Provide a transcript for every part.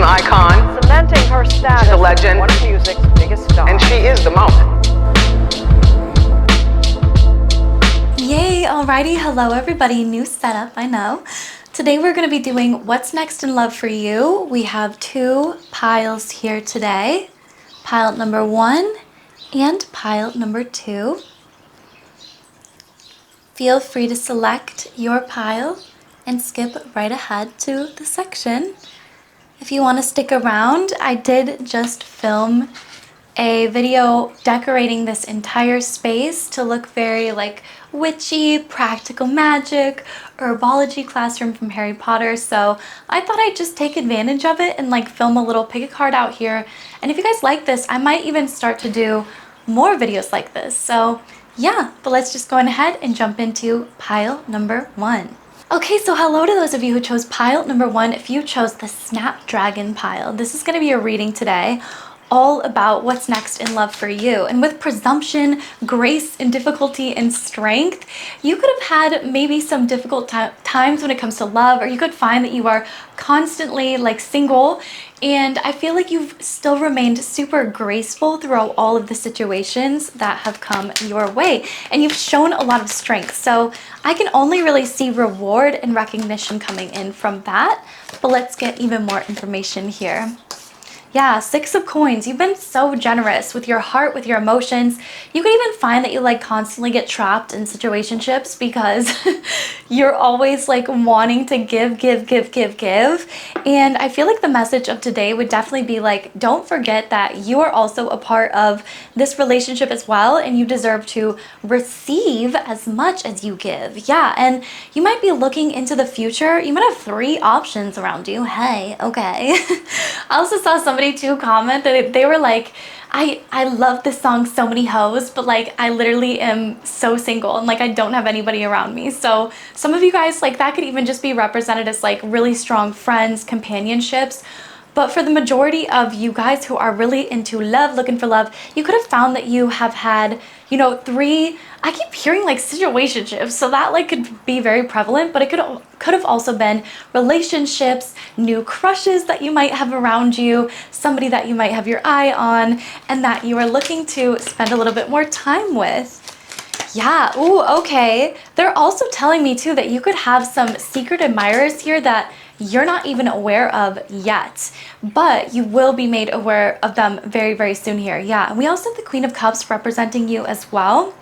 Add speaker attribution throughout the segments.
Speaker 1: icon.
Speaker 2: Cementing her status.
Speaker 1: She's a legend.
Speaker 2: One of music's biggest stars.
Speaker 1: And she is the moment.
Speaker 3: Yay, alrighty, hello everybody, new setup, I know. Today we're going to be doing What's Next in Love for You. We have two piles here today, pile number 1 and pile number 2. Feel free to select your pile and skip right ahead to the section. If you want to stick around, I did just film a video decorating this entire space to look very like witchy, practical magic, herbology classroom from Harry Potter. So I thought I'd just take advantage of it and like film a little pick a card out here. And if you guys like this, I might even start to do more videos like this. So yeah, but let's just go ahead and jump into pile number 1. Okay, so hello to those of you who chose pile number 1. If you chose the Snapdragon pile, this is going to be a reading today all about what's next in love for you. And with presumption, grace, and difficulty and strength, you could have had maybe some difficult times when it comes to love, or you could find that you are constantly like single, and I feel like you've still remained super graceful throughout all of the situations that have come your way, and you've shown a lot of strength. So I can only really see reward and recognition coming in from that, but let's get even more information here. Yeah, 6 of coins. You've been so generous with your heart, with your emotions. You could even find that you like constantly get trapped in situationships because you're always like wanting to give. And I feel like the message of today would definitely be like, don't forget that you are also a part of this relationship as well, and you deserve to receive as much as you give. Yeah, and you might be looking into the future. You might have 3 options around you. Hey, okay. I also saw somebody too comment that they were like, I love this song So Many Hoes, but like I literally am so single and like I don't have anybody around me. So some of you guys, like that could even just be represented as like really strong friends, companionships. But for the majority of you guys who are really into love, looking for love, you could have found that you have had, you know, 3, I keep hearing like situationships, so that like could be very prevalent, but it could have also been relationships, new crushes that you might have around you, somebody that you might have your eye on, and that you are looking to spend a little bit more time with. Yeah, ooh, okay. They're also telling me too that you could have some secret admirers here that you're not even aware of yet, but you will be made aware of them very, very soon here. Yeah, and we also have the Queen of Cups representing you as well.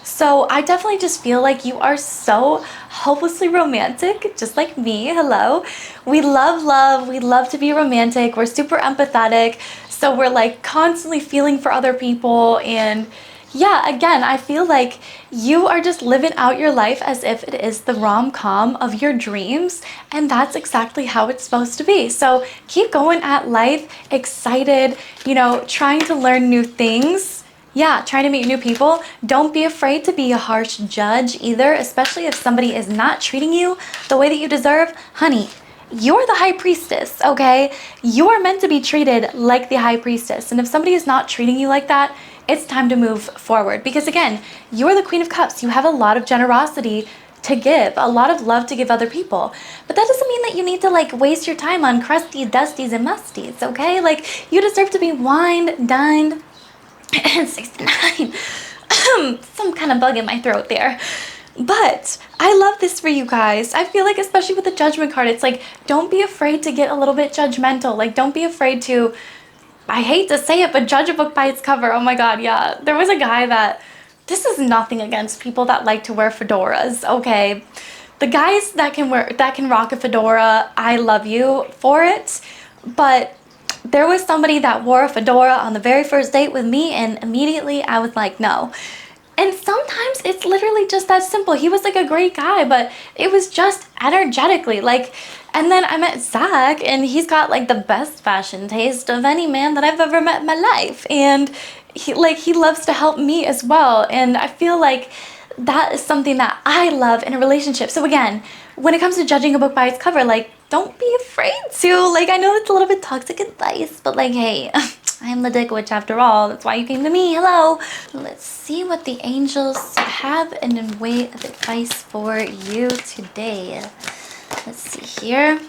Speaker 3: So I definitely just feel like you are so hopelessly romantic, just like me. Hello. We love love. We love to be romantic. We're super empathetic. So we're like constantly feeling for other people, and yeah, again, I feel like you are just living out your life as if it is the rom-com of your dreams, and that's exactly how it's supposed to be. So keep going at life, excited, you know, trying to learn new things. Yeah, trying to meet new people. Don't be afraid to be a harsh judge either, especially if somebody is not treating you the way that you deserve. Honey, you're the high priestess, okay? You are meant to be treated like the high priestess, and if somebody is not treating you like that, it's time to move forward, because again, you're the Queen of Cups. You have a lot of generosity to give, a lot of love to give other people, but that doesn't mean that you need to like waste your time on crusties, dusties, and musties, okay? Like, you deserve to be wined, dined, and 69. Some kind of bug in my throat there. But I love this for you guys. I feel like, especially with the Judgment card, it's like, don't be afraid to get a little bit judgmental. Like, don't be afraid to, I hate to say it, but judge a book by its cover. Oh my god, yeah. There was a guy that, this is nothing against people that like to wear fedoras, okay? The guys that can rock a fedora, I love you for it. But there was somebody that wore a fedora on the very first date with me, and immediately I was like, no. And sometimes it's literally just that simple. He was like a great guy, but it was just energetically like. And then I met Zach, and he's got like the best fashion taste of any man that I've ever met in my life, and he loves to help me as well. And I feel like that is something that I love in a relationship. So again, when it comes to judging a book by its cover, like, don't be afraid to. Like, I know it's a little bit toxic advice, but like, hey, I'm the dick witch after all. That's why you came to me. Hello. Let's see what the angels have in a way of advice for you today. Let's see here.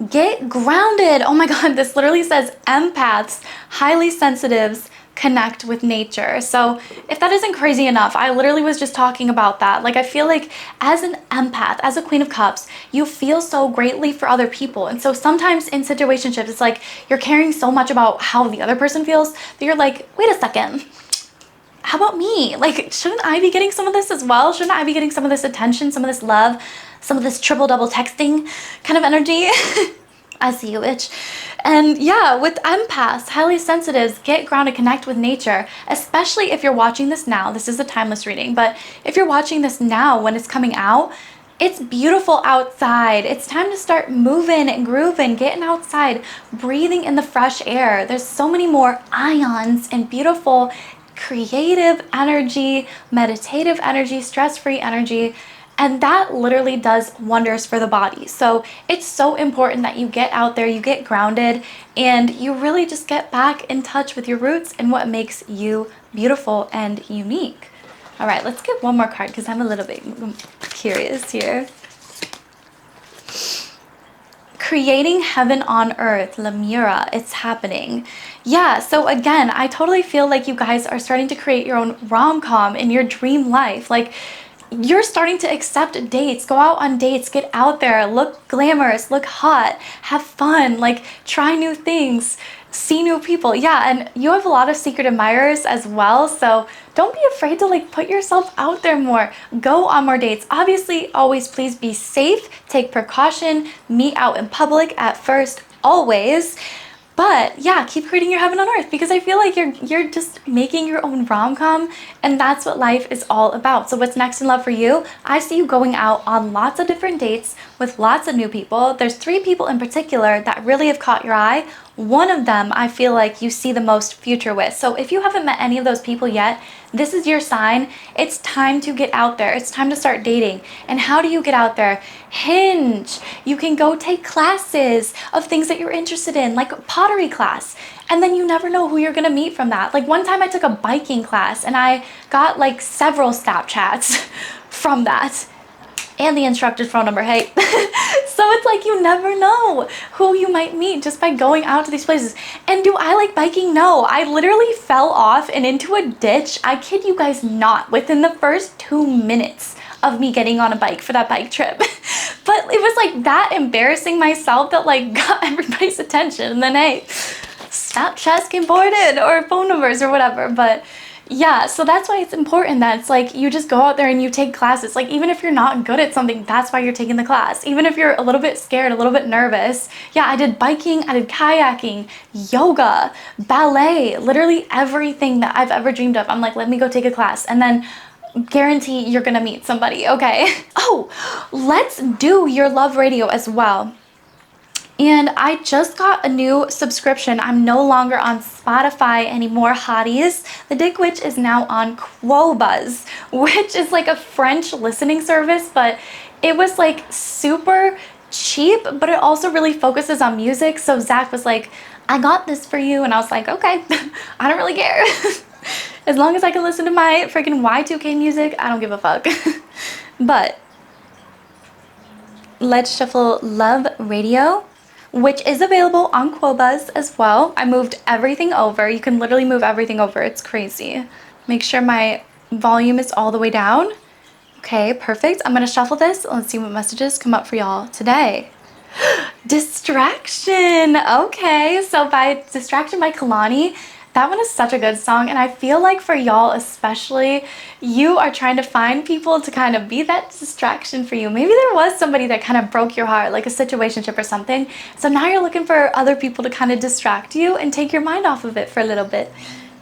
Speaker 3: Get grounded. Oh my God, this literally says empaths, highly sensitives, connect with nature. So if that isn't crazy enough, I literally was just talking about that. Like, I feel like as an empath, as a Queen of Cups, you feel so greatly for other people. And so sometimes in situationships, it's like you're caring so much about how the other person feels that you're like, wait a second, how about me? Like, shouldn't I be getting some of this as well? Shouldn't I be getting some of this attention, some of this love, some of this triple double texting kind of energy? I see you, bitch. And yeah, with empaths, highly sensitives, get grounded, connect with nature, especially if you're watching this now. This is a timeless reading, but if you're watching this now when it's coming out, it's beautiful outside. It's time to start moving and grooving, getting outside, breathing in the fresh air. There's so many more ions and beautiful creative energy, meditative energy, stress-free energy, and that literally does wonders for the body. So it's so important that you get out there, you get grounded, and you really just get back in touch with your roots and what makes you beautiful and unique. All right, let's get one more card because I'm a little bit curious here. Creating heaven on earth, 𝘓𝘓𝘓𝘓, it's happening. Yeah, so again, I totally feel like you guys are starting to create your own rom-com in your dream life. Like, you're starting to accept dates, go out on dates, get out there, look glamorous, look hot, have fun, like try new things, see new people. Yeah, and you have a lot of secret admirers as well, so don't be afraid to like put yourself out there more. Go on more dates. Obviously, always please be safe, take precaution, meet out in public at first, always. But yeah, keep creating your heaven on earth because I feel like you're just making your own rom-com, and that's what life is all about. So what's next in love for you? I see you going out on lots of different dates with lots of new people. There's 3 people in particular that really have caught your eye. One of them I feel like you see the most future with. So if you haven't met any of those people yet, this is your sign. It's time to get out there. It's time to start dating. And how do you get out there? Hinge. You can go take classes of things that you're interested in, like pottery class. And then you never know who you're gonna meet from that. Like one time I took a biking class and I got like several Snapchats from that. And the instructor's phone number, hey. So it's like you never know who you might meet just by going out to these places. And do I like biking? No, I literally fell off and into a ditch. I kid you guys not, within the first 2 minutes of me getting on a bike for that bike trip. But it was like that embarrassing myself that like got everybody's attention. And then hey, Snapchats came boarded or phone numbers or whatever. But yeah, so that's why it's important that it's like you just go out there and you take classes. Like even if you're not good at something, that's why you're taking the class. Even if you're a little bit scared, a little bit nervous. Yeah, I did biking, I did kayaking, yoga, ballet, literally everything that I've ever dreamed of. I'm like, let me go take a class. And then guarantee you're gonna meet somebody, okay? Oh, let's do your love radio as well. And I just got a new subscription. I'm no longer on Spotify anymore, hotties. The Dick Witch is now on 𝘓𝘐𝘕𝘒𝘚, which is like a French listening service, but it was like super cheap, but it also really focuses on music. So Zach was like, I got this for you. And I was like, okay, I don't really care. As long as I can listen to my freaking Y2K music, I don't give a fuck. But let's shuffle Love Radio, which is available on 𝘓𝘓𝘓𝘓 as well. I moved everything over. You can literally move everything over. It's crazy. Make sure my volume is all the way down. Okay, perfect. I'm gonna shuffle this. Let's see what messages come up for y'all today. Distraction. Okay, so by Distraction by Kehlani, that one is such a good song, and I feel like for y'all especially, you are trying to find people to kind of be that distraction for you. Maybe there was somebody that kind of broke your heart, like a situationship or something, so now you're looking for other people to kind of distract you and take your mind off of it for a little bit.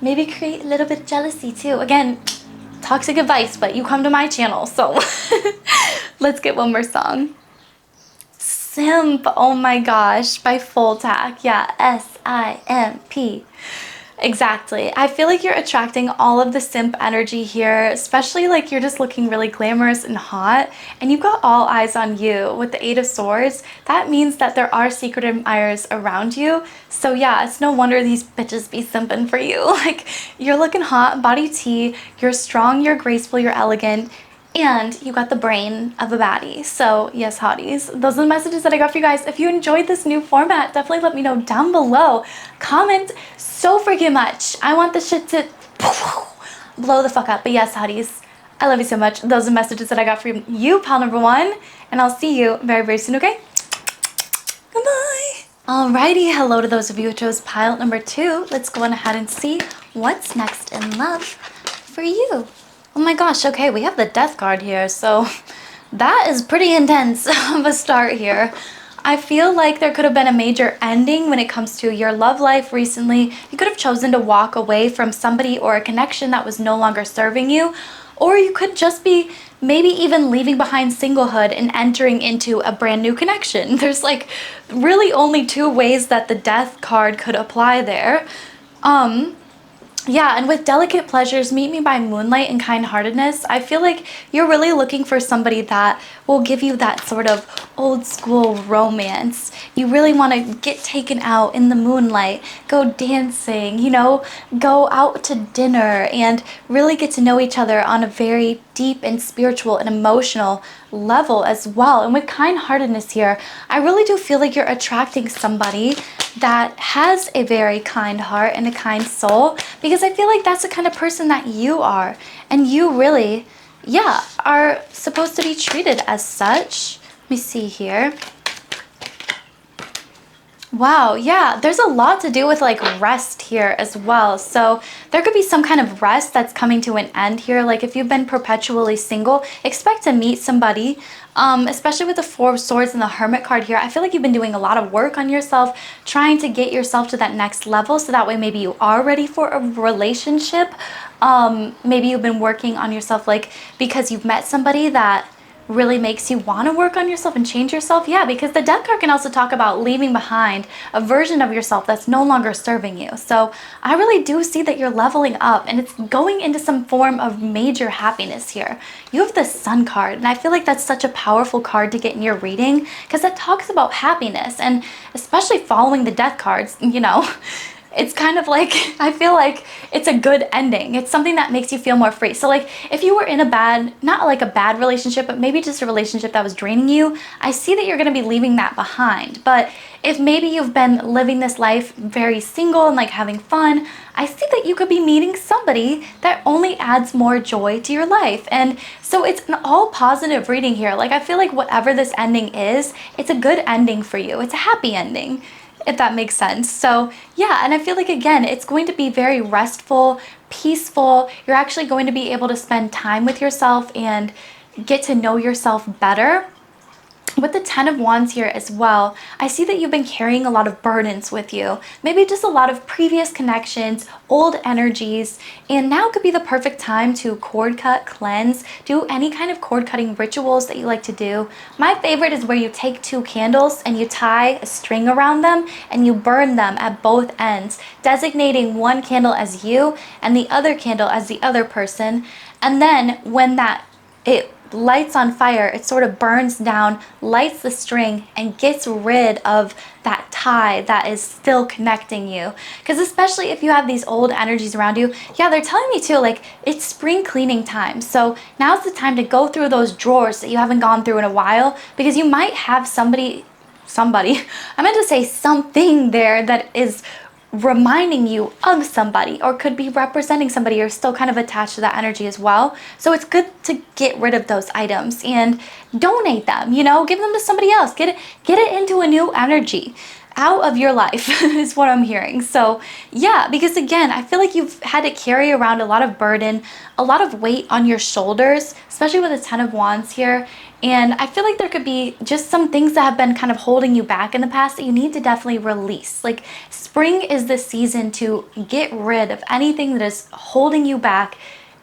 Speaker 3: Maybe create a little bit of jealousy too. Again, toxic advice, but you come to my channel, so let's get one more song. Simp, oh my gosh, by Full Tack. Yeah, S-I-M-P. Exactly. I feel like you're attracting all of the simp energy here, especially like you're just looking really glamorous and hot, and you've got all eyes on you with the 8 of Swords. That means that there are secret admirers around you. So yeah, it's no wonder these bitches be simping for you. Like, you're looking hot, body tea, you're strong, you're graceful, you're elegant, And you got the brain of a baddie. So yes, hotties, those are the messages that I got for you guys. If you enjoyed this new format, definitely let me know down below. Comment so freaking much. I want this shit to blow the fuck up. But yes, hotties, I love you so much. Those are the messages that I got for you, pal number one. And I'll see you very, very soon, okay? Goodbye. Alrighty, hello to those of you who chose pile number two. Let's go on ahead and see what's next in love for you. Oh my gosh, okay, we have the death card here, so that is pretty intense of a start here. I feel like there could have been a major ending when it comes to your love life recently. You could have chosen to walk away from somebody or a connection that was no longer serving you, or you could just be maybe even leaving behind singlehood and entering into a brand new connection. There's like really only two ways that the death card could apply there. Yeah, and with delicate pleasures, meet me by moonlight and kind-heartedness, I feel like you're really looking for somebody that will give you that sort of old school romance. You really want to get taken out in the moonlight, go dancing, you know, go out to dinner and really get to know each other on a very deep and spiritual and emotional level as well. And with kind-heartedness here, I really do feel like you're attracting somebody that has a very kind heart and a kind soul, because I feel like that's the kind of person that you are, and you really, yeah, are supposed to be treated as such. Let me see here. Wow, yeah, there's a lot to do with like rest here as well. So there could be some kind of rest that's coming to an end here. Like if you've been perpetually single, expect to meet somebody, especially with the Four of Swords and the Hermit card here. I feel like you've been doing a lot of work on yourself, trying to get yourself to that next level, so that way maybe you are ready for a relationship. Maybe you've been working on yourself like because you've met somebody that really makes you want to work on yourself and change yourself. Yeah, because the death card can also talk about leaving behind a version of yourself that's no longer serving you. So I really do see that you're leveling up, and it's going into some form of major happiness here. You have the Sun card, and I feel like that's such a powerful card to get in your reading, because that talks about happiness, and especially following the death cards, you know, it's kind of like, I feel like it's a good ending. It's something that makes you feel more free. So like if you were in a bad, not like a bad relationship, but maybe just a relationship that was draining you, I see that you're going to be leaving that behind. But if maybe you've been living this life very single and like having fun, I see that you could be meeting somebody that only adds more joy to your life. And so it's an all positive reading here. Like I feel like whatever this ending is, it's a good ending for you. It's a happy ending, if that makes sense. So yeah, and I feel like again, it's going to be very restful, peaceful. You're actually going to be able to spend time with yourself and get to know yourself better. With the Ten of Wands here as well, I see that you've been carrying a lot of burdens with you. Maybe just a lot of previous connections, old energies, and now could be the perfect time to cord cut, cleanse, do any kind of cord cutting rituals that you like to do. My favorite is where you take two candles and you tie a string around them and you burn them at both ends, designating one candle as you and the other candle as the other person. And then when it lights on fire, it sort of burns down, lights the string, and gets rid of that tie that is still connecting you. Because especially if you have these old energies around you, yeah, they're telling me too, like it's spring cleaning time. So now's the time to go through those drawers that you haven't gone through in a while, because you might have somebody, I meant to say something there that is reminding you of somebody, or could be representing somebody you're still kind of attached to that energy as well. So it's good to get rid of those items and donate them, you know, give them to somebody else, get it into a new energy out of your life is what I'm hearing. So yeah, because again, I feel like you've had to carry around a lot of burden, a lot of weight on your shoulders, especially with the Ten of Wands here. And I feel like there could be just some things that have been kind of holding you back in the past that you need to definitely release. Like spring is the season to get rid of anything that is holding you back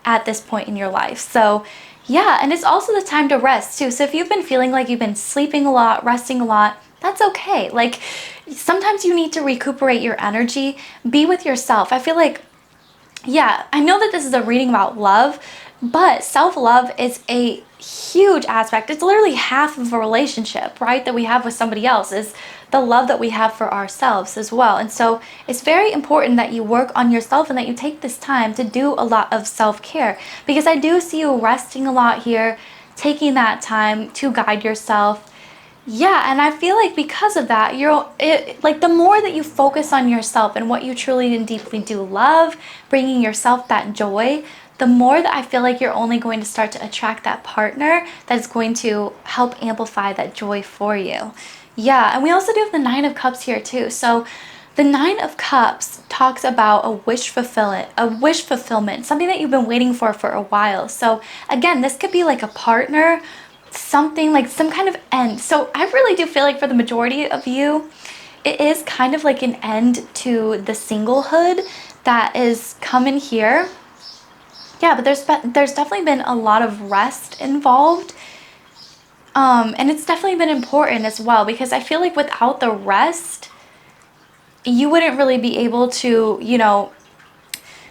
Speaker 3: at this point in your life. So yeah, and it's also the time to rest too. So if you've been feeling like you've been sleeping a lot, resting a lot, that's okay. Like sometimes you need to recuperate your energy, be with yourself. I feel like, yeah, I know that this is a reading about love, But self-love is a huge aspect. It's literally half of a relationship, right, that we have with somebody else, is the love that we have for ourselves as well. And so it's very important that you work on yourself and that you take this time to do a lot of self-care, because I do see you resting a lot here, taking that time to guide yourself. Yeah, and I feel like because of that, like the more that you focus on yourself and what you truly and deeply do love, bringing yourself that joy, the more that I feel like you're only going to start to attract that partner that is going to help amplify that joy for you. Yeah, and we also do have the Nine of Cups here too. So the Nine of Cups talks about a wish fulfillment, something that you've been waiting for a while. So again, this could be like a partner, something like some kind of end. So I really do feel like for the majority of you, it is kind of like an end to the singlehood that is coming here. Yeah, but there's definitely been a lot of rest involved. And it's definitely been important as well, because I feel like without the rest, you wouldn't really be able to, you know,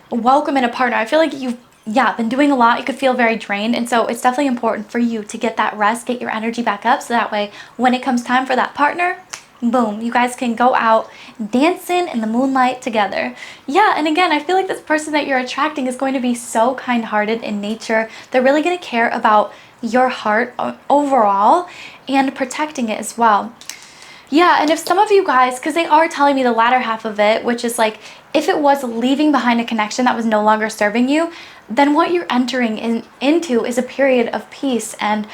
Speaker 3: welcome in a partner. I feel like you've been doing a lot. You could feel very drained. And so it's definitely important for you to get that rest, get your energy back up. So that way, when it comes time for that partner, boom, you guys can go out dancing in the moonlight together. Yeah, and again, I feel like this person that you're attracting is going to be so kind-hearted in nature. They're really going to care about your heart overall and protecting it as well. Yeah, and if some of you guys, because they are telling me the latter half of it, which is like, if it was leaving behind a connection that was no longer serving you, then what you're entering into is a period of peace and,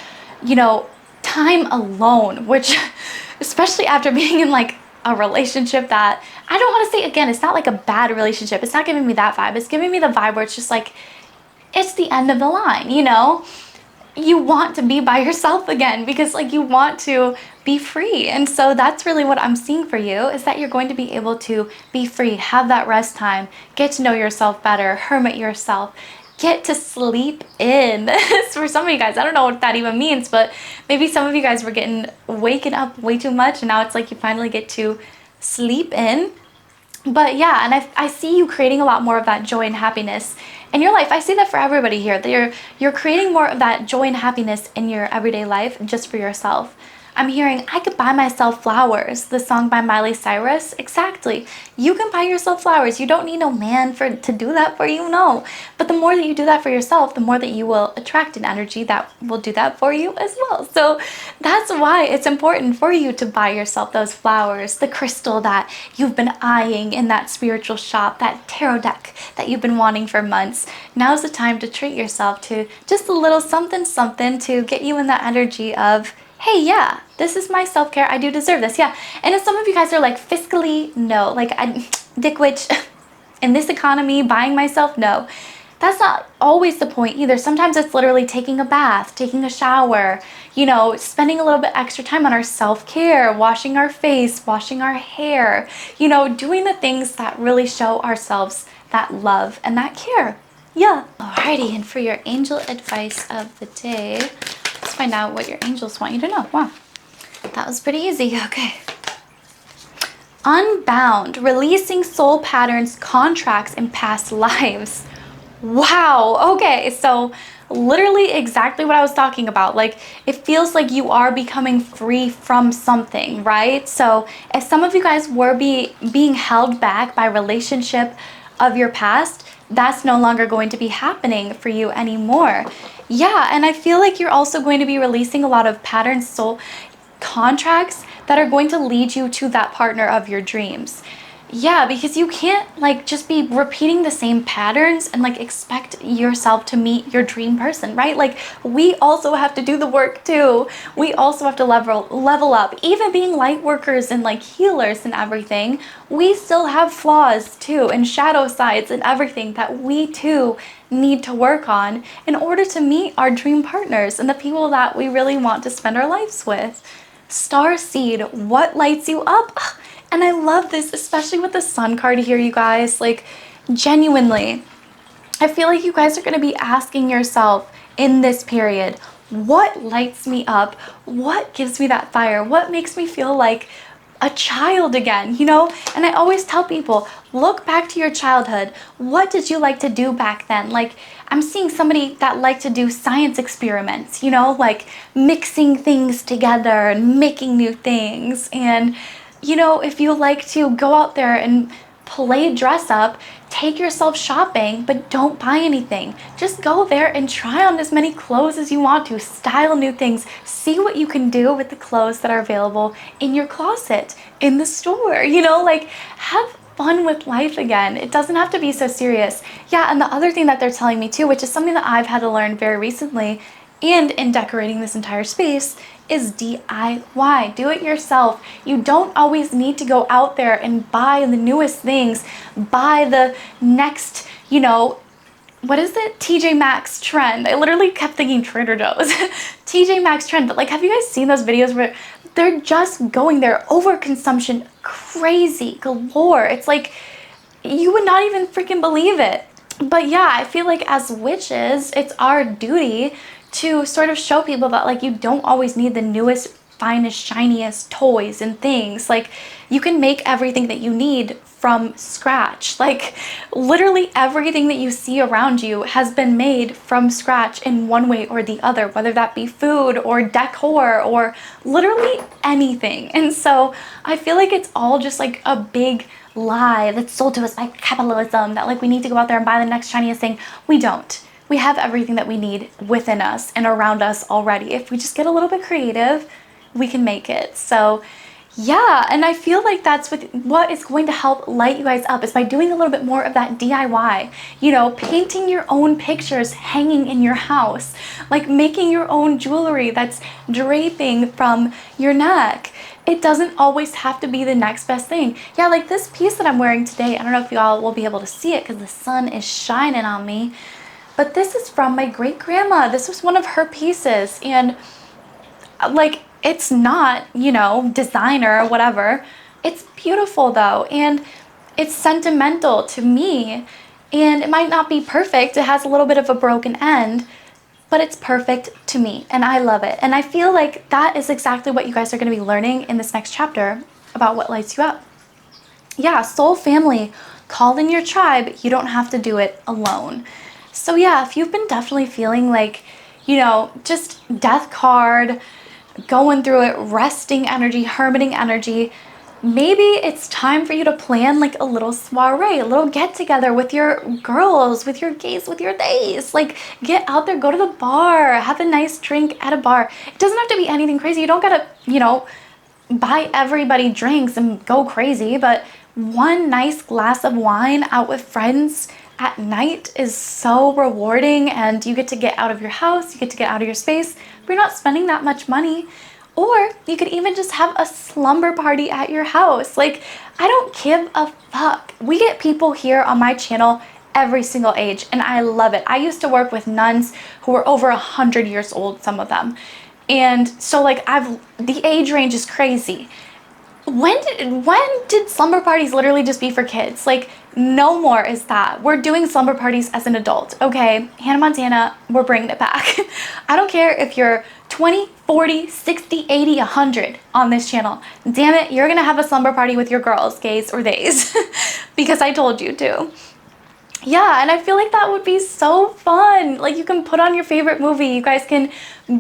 Speaker 3: you know, time alone, which, especially after being in like a relationship that, I don't want to say, again, it's not like a bad relationship. It's not giving me that vibe. It's giving me the vibe where it's just like, it's the end of the line, you know? You want to be by yourself again because like you want to be free. And so that's really what I'm seeing for you, is that you're going to be able to be free, have that rest time, get to know yourself better, hermit yourself, get to sleep in. For some of you guys, I don't know what that even means, but maybe some of you guys were waking up way too much, and now it's like you finally get to sleep in. But yeah, and I see you creating a lot more of that joy and happiness in your life. I see that for everybody here, that you're creating more of that joy and happiness in your everyday life just for yourself. I'm hearing, I could buy myself flowers, the song by Miley Cyrus. Exactly. You can buy yourself flowers. You don't need no man to do that for you, no. But the more that you do that for yourself, the more that you will attract an energy that will do that for you as well. So that's why it's important for you to buy yourself those flowers, the crystal that you've been eyeing in that spiritual shop, that tarot deck that you've been wanting for months. Now's the time to treat yourself to just a little something to get you in that energy of, hey, yeah, this is my self-care. I do deserve this. Yeah. And if some of you guys are like, fiscally, no, like, dick witch, in this economy, buying myself, no. That's not always the point either. Sometimes it's literally taking a bath, taking a shower, you know, spending a little bit extra time on our self-care, washing our face, washing our hair, you know, doing the things that really show ourselves that love and that care. Yeah. Alrighty, and for your angel advice of the day, let's find out what your angels want you to know. Wow, that was pretty easy. Okay. Unbound, releasing soul patterns, contracts, and past lives. Wow. Okay, so literally exactly what I was talking about. Like, it feels like you are becoming free from something, right? So if some of you guys were being held back by relationship of your past, that's no longer going to be happening for you anymore. Yeah, and I feel like you're also going to be releasing a lot of patterns, soul contracts that are going to lead you to that partner of your dreams. Yeah, because you can't like just be repeating the same patterns and like expect yourself to meet your dream person, right? Like, we also have to do the work too. We also have to level up. Even being light workers and like healers and everything, we still have flaws too, and shadow sides and everything that we too need to work on in order to meet our dream partners and the people that we really want to spend our lives with. Star seed, what lights you up? And I love this, especially with the sun card here, you guys. Like, genuinely, I feel like you guys are going to be asking yourself in this period, what lights me up? What gives me that fire? What makes me feel like a child again, you know? And I always tell people, look back to your childhood. What did you like to do back then? Like, I'm seeing somebody that liked to do science experiments, you know, like mixing things together and making new things. And, you know, if you like to go out there and play dress up, take yourself shopping, but don't buy anything. Just go there and try on as many clothes as you want to, style new things, see what you can do with the clothes that are available in your closet, in the store, you know, like have fun with life again. It doesn't have to be so serious. Yeah, and the other thing that they're telling me too, which is something that I've had to learn very recently and in decorating this entire space, is DIY. Do it yourself. You don't always need to go out there and buy the newest things, buy the next, you know, what is it? TJ Maxx trend. I literally kept thinking Trader Joe's. TJ Maxx trend. But like, have you guys seen those videos where they're just going there, overconsumption, crazy galore? It's like, you would not even freaking believe it. But yeah, I feel like as witches, it's our duty to sort of show people that like you don't always need the newest, finest, shiniest toys and things. Like you can make everything that you need from scratch. Like literally everything that you see around you has been made from scratch in one way or the other, whether that be food or decor or literally anything. And so I feel like it's all just like a big lie that's sold to us by capitalism, that like we need to go out there and buy the next shiniest thing. We don't. We have everything that we need within us and around us already. If we just get a little bit creative, we can make it. So yeah, and I feel like that's what is going to help light you guys up, is by doing a little bit more of that DIY. You know, painting your own pictures hanging in your house, like making your own jewelry that's draping from your neck. It doesn't always have to be the next best thing. Yeah, like this piece that I'm wearing today, I don't know if y'all will be able to see it because the sun is shining on me, but this is from my great grandma. This was one of her pieces, and like, it's not, you know, designer or whatever. It's beautiful though, and it's sentimental to me, and it might not be perfect. It has a little bit of a broken end, but it's perfect to me, and I love it. And I feel like that is exactly what you guys are going to be learning in this next chapter about what lights you up. Yeah, soul family, call in your tribe. You don't have to do it alone. So yeah, if you've been definitely feeling like, you know, just death card, going through it, resting energy, hermiting energy, maybe it's time for you to plan like a little soiree, a little get together with your girls, with your gays, with your days. Like get out there, go to the bar, have a nice drink at a bar. It doesn't have to be anything crazy. You don't gotta, you know, buy everybody drinks and go crazy, but one nice glass of wine out with friends at night is so rewarding, and you get out of your house, you get to get out of your space, but you're not spending that much money. Or you could even just have a slumber party at your house. Like, I don't give a fuck. We get people here on my channel every single age, and I love it. I used to work with nuns who were over 100 years old, some of them. And so like the age range is crazy. When did slumber parties literally just be for kids? Like, no more is that. We're doing slumber parties as an adult. Okay, Hannah Montana, we're bringing it back. I don't care if you're 20, 40, 60, 80, 100 on this channel. Damn it, you're gonna have a slumber party with your girls, gays or theys, because I told you to. Yeah, and I feel like that would be so fun. Like, you can put on your favorite movie. You guys can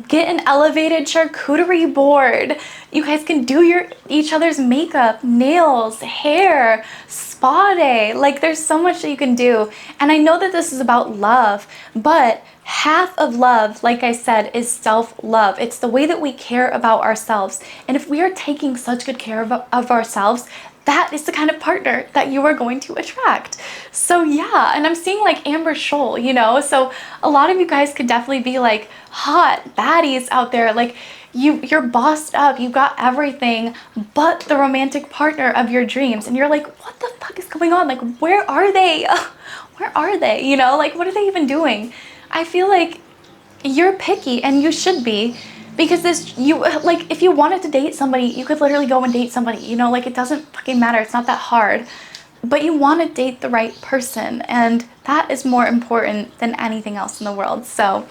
Speaker 3: get an elevated charcuterie board. You guys can do each other's makeup, nails, hair, spa day. Like, there's so much that you can do. And I know that this is about love, but half of love, like I said, is self-love. It's the way that we care about ourselves. And if we are taking such good care of ourselves, that is the kind of partner that you are going to attract. So yeah, and I'm seeing like Amber Scholl, you know, so a lot of you guys could definitely be like hot baddies out there. Like you're bossed up, you got everything but the romantic partner of your dreams, and you're like, what the fuck is going on? Like, where are they? Where are they? You know, like, what are they even doing? I feel like you're picky, and you should be. Because if you wanted to date somebody, you could literally go and date somebody, you know, like, it doesn't fucking matter. It's not that hard, but you want to date the right person, and that is more important than anything else in the world. So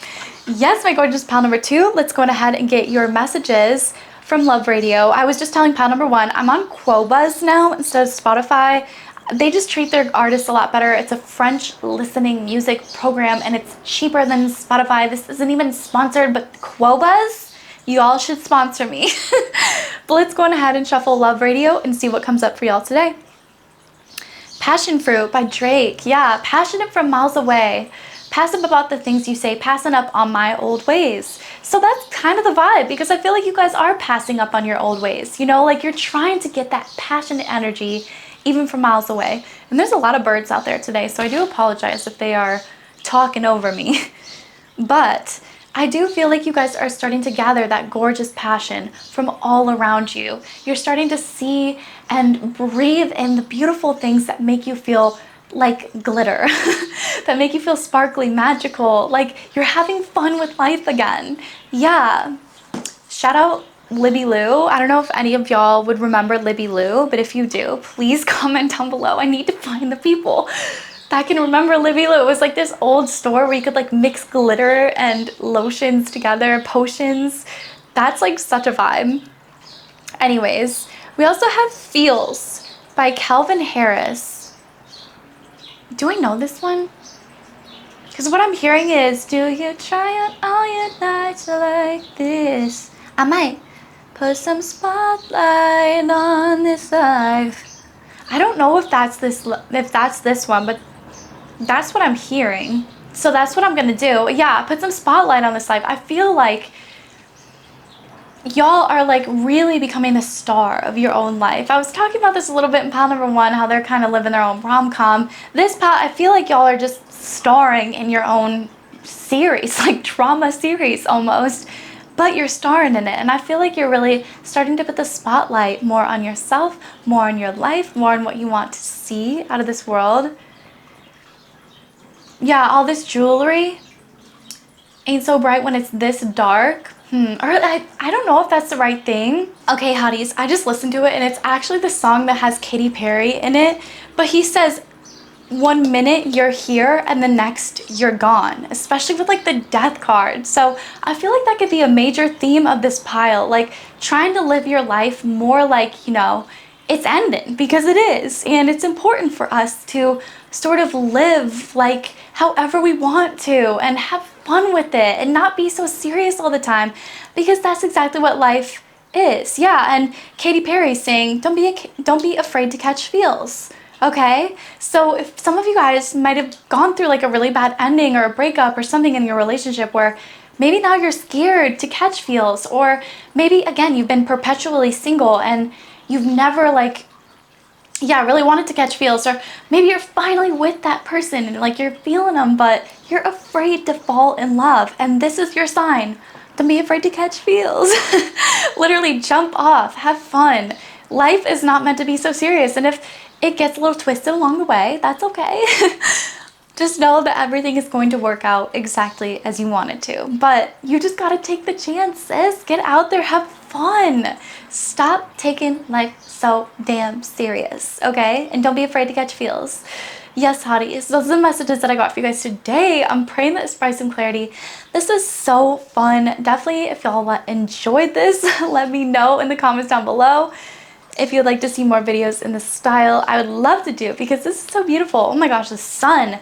Speaker 3: yes, my gorgeous pal number 2, let's go ahead and get your messages from Love Radio. I was just telling pal number one, I'm on 𝘓𝘐𝘕𝘒𝘚 now instead of Spotify. They just treat their artists a lot better. It's a French listening music program and it's cheaper than Spotify. This isn't even sponsored, but 𝘓𝘓𝘓𝘓, you all should sponsor me. But let's go on ahead and shuffle Love Radio and see what comes up for y'all today. Passion Fruit by Drake. Yeah, passionate from miles away. Passive about the things you say, passing up on my old ways. So that's kind of the vibe, because I feel like you guys are passing up on your old ways. You know, like you're trying to get that passionate energy even from miles away. And there's a lot of birds out there today, so I do apologize if they are talking over me. But I do feel like you guys are starting to gather that gorgeous passion from all around you. You're starting to see and breathe in the beautiful things that make you feel like glitter, that make you feel sparkly, magical, like you're having fun with life again. Yeah. Shout out 𝘓𝘓𝘓𝘓. I don't know if any of y'all would remember 𝘓𝘓𝘓𝘓, but if you do, please comment down below. I need to find the people that can remember 𝘓𝘓𝘓𝘓. It was like this old store where you could like mix glitter and lotions together, potions. That's like such a vibe. Anyways, we also have Feels by Calvin Harris. Do I know this one? Because what I'm hearing is, do you try on all your nights like this? I might put some spotlight on this life. I don't know if that's this one, but that's what I'm hearing. So that's what I'm gonna do. Yeah, put some spotlight on this life. I feel like y'all are like really becoming the star of your own life. I was talking about this a little bit in pal number one, how they're kind of living their own rom-com. This pal, I feel like y'all are just starring in your own series, like drama series almost, but you're starring in it. And I feel like you're really starting to put the spotlight more on yourself, more on your life, more on what you want to see out of this world. Yeah, all this jewelry ain't so bright when it's this dark. Or I don't know if that's the right thing. Okay, hotties, I just listened to it and it's actually the song that has Katy Perry in it. But he says, 1 minute you're here and the next you're gone. Especially with like the death card. So I feel like that could be a major theme of this pile. Like trying to live your life more like, you know, it's ending, because it is. And it's important for us to sort of live like however we want to and have fun with it and not be so serious all the time, because that's exactly what life is. Yeah, and Katy Perry saying, don't be afraid to catch feels. Okay, so if some of you guys might have gone through like a really bad ending or a breakup or something in your relationship where maybe now you're scared to catch feels, or maybe again you've been perpetually single and you've never like, yeah, really wanted to catch feels, or maybe you're finally with that person and like you're feeling them, but you're afraid to fall in love, and this is your sign. Don't be afraid to catch feels. Literally jump off, have fun. Life is not meant to be so serious, and if it gets a little twisted along the way, that's okay. Just know that everything is going to work out exactly as you want it to. But you just gotta take the chance, sis. Get out there, have fun. Stop taking life so damn serious, okay? And don't be afraid to catch feels. Yes, hotties, those are the messages that I got for you guys today. I'm praying that it's brought some clarity. This is so fun. Definitely, if y'all enjoyed this, let me know in the comments down below. If you'd like to see more videos in this style, I would love to do it, because this is so beautiful. Oh my gosh, the sun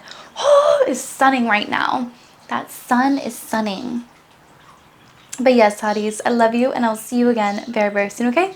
Speaker 3: is sunning right now. That sun is sunning. But yes, hotties, I love you, and I'll see you again very, very soon, okay?